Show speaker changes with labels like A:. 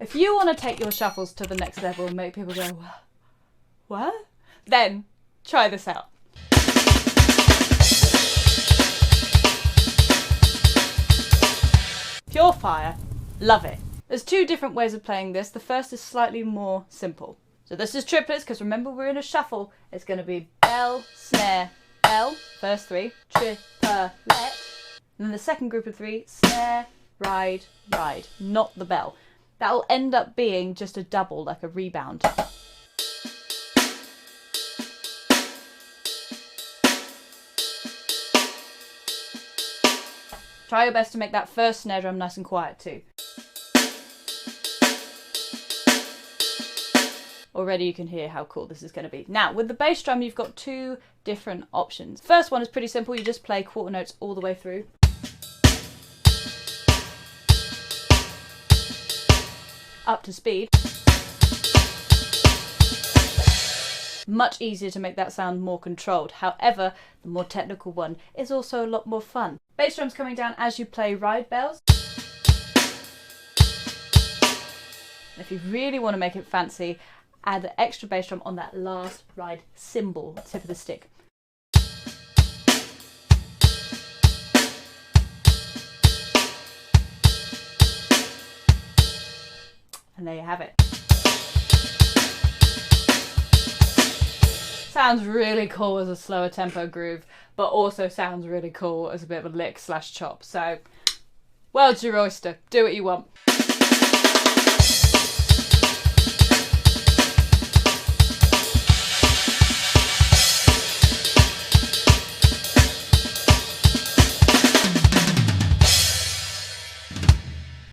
A: If you want to take your shuffles to the next level and make people go, what? Then try this out. Pure fire. Love it. There's two different ways of playing this. The first is slightly more simple. So this is triplets, because remember we're in a shuffle. It's going to be bell, snare, bell, first three, triplet. And then the second group of three, snare, ride, ride, not the bell. That'll end up being just a double, like a rebound. Try your best to make that first snare drum nice and quiet too. Already you can hear how cool this is going to be. Now, with the bass drum, you've got two different options. First one is pretty simple. You just play quarter notes all the way through. Up to speed. Much easier to make that sound more controlled. However, the more technical one is also a lot more fun. Bass drums coming down as you play ride bells. And if you really want to make it fancy, add the extra bass drum on that last ride cymbal, tip of the stick. And there you have it. Sounds really cool as a slower tempo groove, but also sounds really cool as a bit of a lick slash chop. So, world's your oyster. Do what you want.